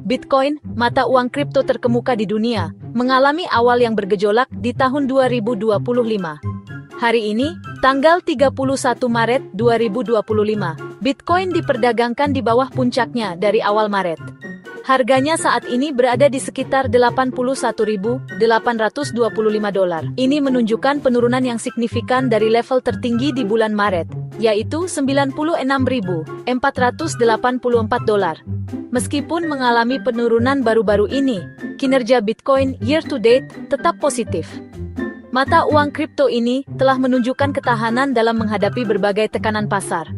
Bitcoin, mata uang kripto terkemuka di dunia, mengalami awal yang bergejolak di tahun 2025. Hari ini, tanggal 31 Maret 2025, Bitcoin diperdagangkan di bawah puncaknya dari awal Maret. Harganya saat ini berada di sekitar $81.825. Ini menunjukkan penurunan yang signifikan dari level tertinggi di bulan Maret, yaitu $96.484. Meskipun mengalami penurunan baru-baru ini, kinerja Bitcoin year to date tetap positif. Mata uang kripto ini telah menunjukkan ketahanan dalam menghadapi berbagai tekanan pasar.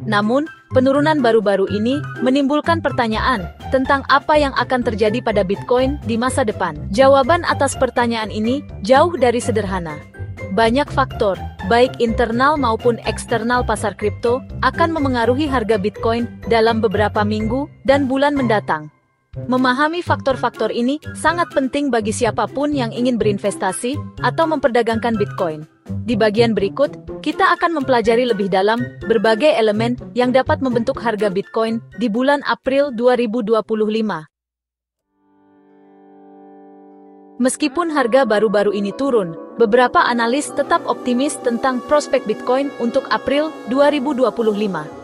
Namun, penurunan baru-baru ini menimbulkan pertanyaan tentang apa yang akan terjadi pada Bitcoin di masa depan. Jawaban atas pertanyaan ini jauh dari sederhana. Banyak faktor, baik internal maupun eksternal pasar kripto, akan memengaruhi harga Bitcoin dalam beberapa minggu dan bulan mendatang. Memahami faktor-faktor ini sangat penting bagi siapapun yang ingin berinvestasi atau memperdagangkan Bitcoin. Di bagian berikut, kita akan mempelajari lebih dalam berbagai elemen yang dapat membentuk harga Bitcoin di bulan April 2025. Meskipun harga baru-baru ini turun, beberapa analis tetap optimis tentang prospek Bitcoin untuk April 2025.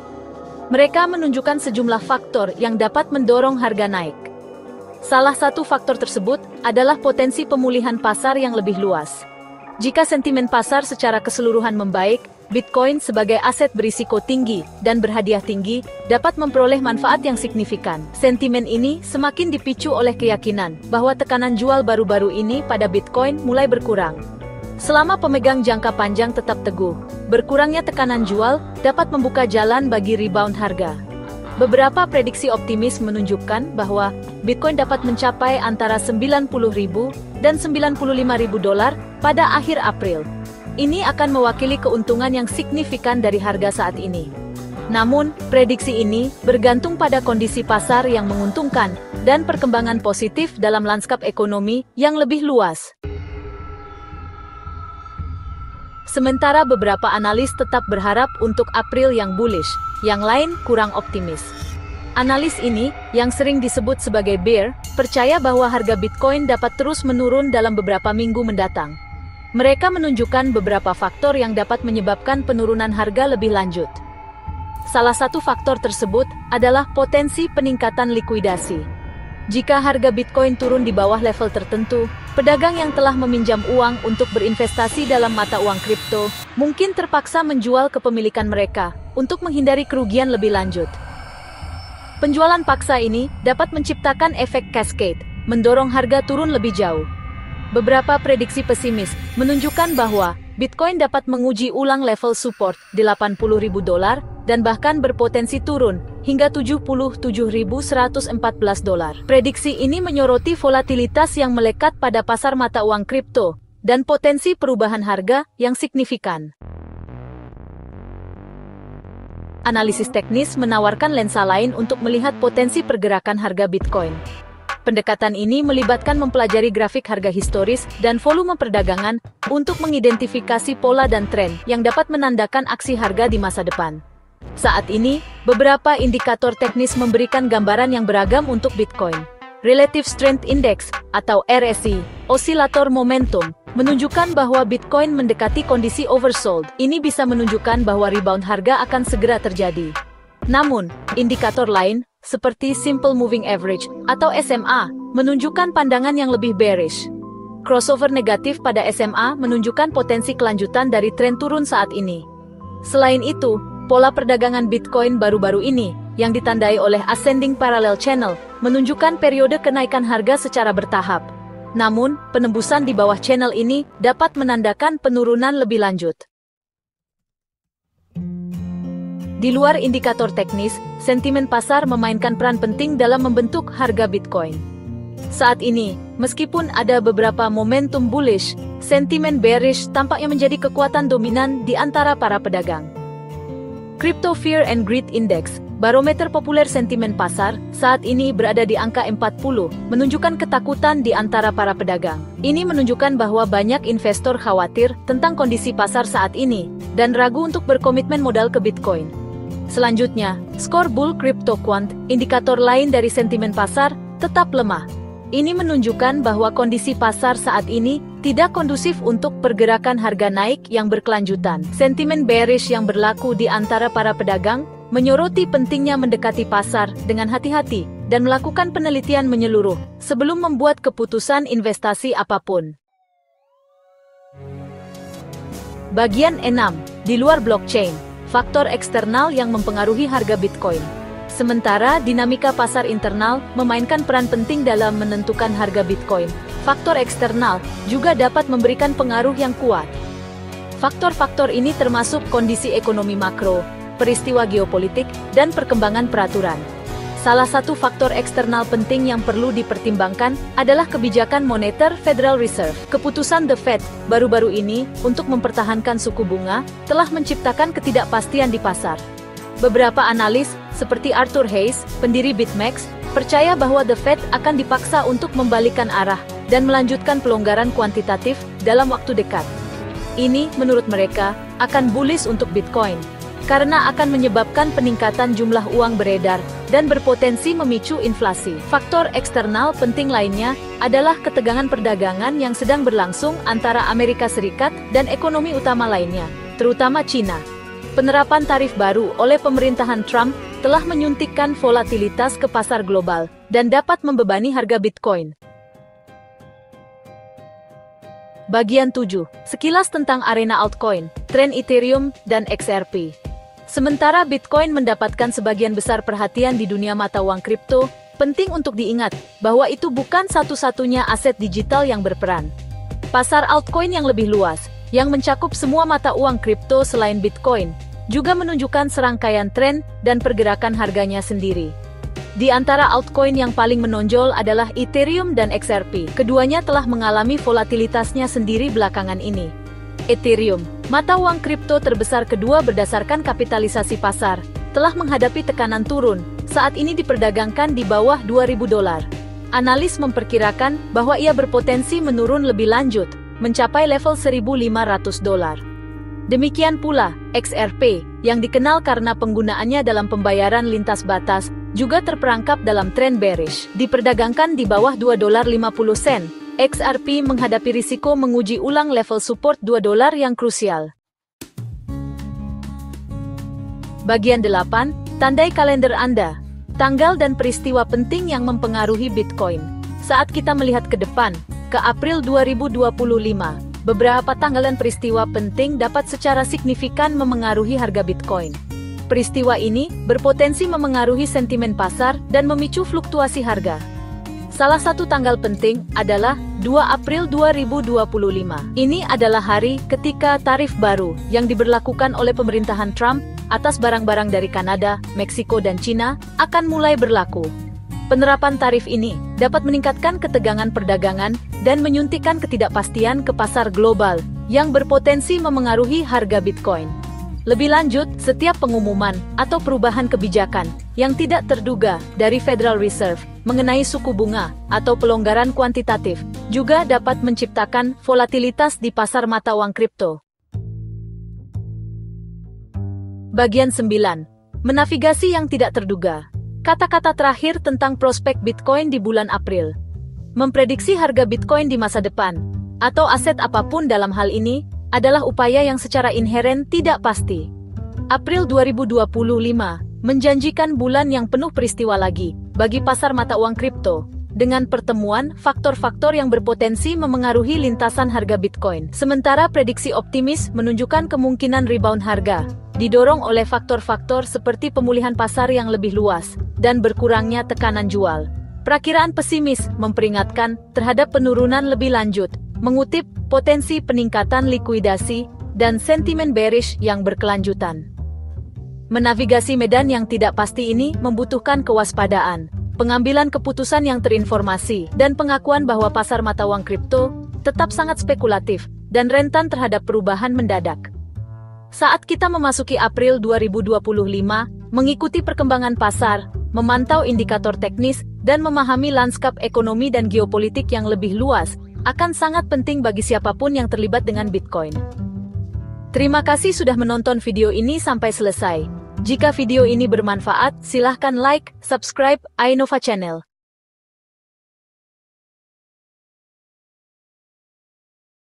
Mereka menunjukkan sejumlah faktor yang dapat mendorong harga naik. Salah satu faktor tersebut adalah potensi pemulihan pasar yang lebih luas. Jika sentimen pasar secara keseluruhan membaik, Bitcoin sebagai aset berisiko tinggi dan berhadiah tinggi dapat memperoleh manfaat yang signifikan. Sentimen ini semakin dipicu oleh keyakinan bahwa tekanan jual baru-baru ini pada Bitcoin mulai berkurang. Selama pemegang jangka panjang tetap teguh, berkurangnya tekanan jual dapat membuka jalan bagi rebound harga. Beberapa prediksi optimis menunjukkan bahwa Bitcoin dapat mencapai antara $90.000 dan $95.000 pada akhir April. Ini akan mewakili keuntungan yang signifikan dari harga saat ini. Namun, prediksi ini bergantung pada kondisi pasar yang menguntungkan dan perkembangan positif dalam lanskap ekonomi yang lebih luas. Sementara beberapa analis tetap berharap untuk April yang bullish, yang lain kurang optimis. Analis ini, yang sering disebut sebagai bear, percaya bahwa harga Bitcoin dapat terus menurun dalam beberapa minggu mendatang. Mereka menunjukkan beberapa faktor yang dapat menyebabkan penurunan harga lebih lanjut. Salah satu faktor tersebut adalah potensi peningkatan likuidasi. Jika harga Bitcoin turun di bawah level tertentu, pedagang yang telah meminjam uang untuk berinvestasi dalam mata uang kripto mungkin terpaksa menjual kepemilikan mereka untuk menghindari kerugian lebih lanjut. Penjualan paksa ini dapat menciptakan efek cascade, mendorong harga turun lebih jauh. Beberapa prediksi pesimis menunjukkan bahwa Bitcoin dapat menguji ulang level support di $80.000 dan bahkan berpotensi turun hingga $77.114. Prediksi ini menyoroti volatilitas yang melekat pada pasar mata uang kripto dan potensi perubahan harga yang signifikan. Analisis teknis menawarkan lensa lain untuk melihat potensi pergerakan harga Bitcoin. Pendekatan ini melibatkan mempelajari grafik harga historis dan volume perdagangan untuk mengidentifikasi pola dan tren yang dapat menandakan aksi harga di masa depan. Saat ini, beberapa indikator teknis memberikan gambaran yang beragam untuk Bitcoin. Relative Strength Index, atau RSI, osilator momentum, menunjukkan bahwa Bitcoin mendekati kondisi oversold. Ini bisa menunjukkan bahwa rebound harga akan segera terjadi. Namun, indikator lain, seperti Simple Moving Average, atau SMA, menunjukkan pandangan yang lebih bearish. Crossover negatif pada SMA menunjukkan potensi kelanjutan dari tren turun saat ini. Selain itu, pola perdagangan Bitcoin baru-baru ini, yang ditandai oleh Ascending Parallel Channel, menunjukkan periode kenaikan harga secara bertahap. Namun, penembusan di bawah channel ini dapat menandakan penurunan lebih lanjut. Di luar indikator teknis, sentimen pasar memainkan peran penting dalam membentuk harga Bitcoin. Saat ini, meskipun ada beberapa momentum bullish, sentimen bearish tampaknya menjadi kekuatan dominan di antara para pedagang. Crypto Fear and Greed Index, barometer populer sentimen pasar, saat ini berada di angka 40, menunjukkan ketakutan di antara para pedagang. Ini menunjukkan bahwa banyak investor khawatir tentang kondisi pasar saat ini, dan ragu untuk berkomitmen modal ke Bitcoin. Selanjutnya, skor bull CryptoQuant, indikator lain dari sentimen pasar, tetap lemah. Ini menunjukkan bahwa kondisi pasar saat ini tidak kondusif untuk pergerakan harga naik yang berkelanjutan. Sentimen bearish yang berlaku di antara para pedagang menyoroti pentingnya mendekati pasar dengan hati-hati dan melakukan penelitian menyeluruh sebelum membuat keputusan investasi apapun. Bagian 6. Di luar blockchain, faktor eksternal yang mempengaruhi harga Bitcoin. Sementara dinamika pasar internal memainkan peran penting dalam menentukan harga Bitcoin, faktor eksternal juga dapat memberikan pengaruh yang kuat. Faktor-faktor ini termasuk kondisi ekonomi makro, peristiwa geopolitik, dan perkembangan peraturan. Salah satu faktor eksternal penting yang perlu dipertimbangkan adalah kebijakan moneter Federal Reserve. Keputusan The Fed baru-baru ini untuk mempertahankan suku bunga telah menciptakan ketidakpastian di pasar. Beberapa analis, seperti Arthur Hayes, pendiri BitMEX, percaya bahwa The Fed akan dipaksa untuk membalikkan arah dan melanjutkan pelonggaran kuantitatif dalam waktu dekat. Ini, menurut mereka, akan bullish untuk Bitcoin, karena akan menyebabkan peningkatan jumlah uang beredar dan berpotensi memicu inflasi. Faktor eksternal penting lainnya adalah ketegangan perdagangan yang sedang berlangsung antara Amerika Serikat dan ekonomi utama lainnya, terutama China. Penerapan tarif baru oleh pemerintahan Trump telah menyuntikkan volatilitas ke pasar global dan dapat membebani harga Bitcoin. Bagian 7. Sekilas tentang arena altcoin, tren Ethereum, dan XRP. Sementara Bitcoin mendapatkan sebagian besar perhatian di dunia mata uang kripto, penting untuk diingat bahwa itu bukan satu-satunya aset digital yang berperan. Pasar altcoin yang lebih luas, yang mencakup semua mata uang kripto selain Bitcoin, juga menunjukkan serangkaian tren dan pergerakan harganya sendiri. Di antara altcoin yang paling menonjol adalah Ethereum dan XRP. Keduanya telah mengalami volatilitasnya sendiri belakangan ini. Ethereum, mata uang kripto terbesar kedua berdasarkan kapitalisasi pasar, telah menghadapi tekanan turun, saat ini diperdagangkan di bawah $2.000. Analis memperkirakan bahwa ia berpotensi menurun lebih lanjut, mencapai level $1.500. Demikian pula, XRP, yang dikenal karena penggunaannya dalam pembayaran lintas batas, juga terperangkap dalam tren bearish. Diperdagangkan di bawah $2.50, XRP menghadapi risiko menguji ulang level support $2 yang krusial. Bagian 8, tandai kalender Anda. Tanggal dan peristiwa penting yang mempengaruhi Bitcoin. Saat kita melihat ke depan, ke April 2025, beberapa tanggal dan peristiwa penting dapat secara signifikan memengaruhi harga Bitcoin. Peristiwa ini berpotensi memengaruhi sentimen pasar dan memicu fluktuasi harga. Salah satu tanggal penting adalah 2 April 2025. Ini adalah hari ketika tarif baru yang diberlakukan oleh pemerintahan Trump atas barang-barang dari Kanada, Meksiko, dan Cina akan mulai berlaku. Penerapan tarif ini dapat meningkatkan ketegangan perdagangan dan menyuntikkan ketidakpastian ke pasar global yang berpotensi memengaruhi harga Bitcoin. Lebih lanjut, setiap pengumuman atau perubahan kebijakan yang tidak terduga dari Federal Reserve mengenai suku bunga atau pelonggaran kuantitatif juga dapat menciptakan volatilitas di pasar mata uang kripto. Bagian 9. Menavigasi yang tidak terduga. Kata-kata terakhir tentang prospek Bitcoin di bulan April. Memprediksi harga Bitcoin di masa depan, atau aset apapun dalam hal ini, adalah upaya yang secara inheren tidak pasti. April 2025 menjanjikan bulan yang penuh peristiwa lagi bagi pasar mata uang kripto, dengan pertemuan faktor-faktor yang berpotensi memengaruhi lintasan harga Bitcoin. Sementara prediksi optimis menunjukkan kemungkinan rebound harga, didorong oleh faktor-faktor seperti pemulihan pasar yang lebih luas dan berkurangnya tekanan jual. Perakiraan pesimis memperingatkan terhadap penurunan lebih lanjut, mengutip potensi peningkatan likuidasi dan sentimen bearish yang berkelanjutan. Menavigasi medan yang tidak pasti ini membutuhkan kewaspadaan, pengambilan keputusan yang terinformasi, dan pengakuan bahwa pasar mata uang kripto tetap sangat spekulatif dan rentan terhadap perubahan mendadak. Saat kita memasuki April 2025, mengikuti perkembangan pasar, memantau indikator teknis, dan memahami lanskap ekonomi dan geopolitik yang lebih luas, akan sangat penting bagi siapapun yang terlibat dengan Bitcoin. Terima kasih sudah menonton video ini sampai selesai. Jika video ini bermanfaat, silahkan like, subscribe, Ainova Channel.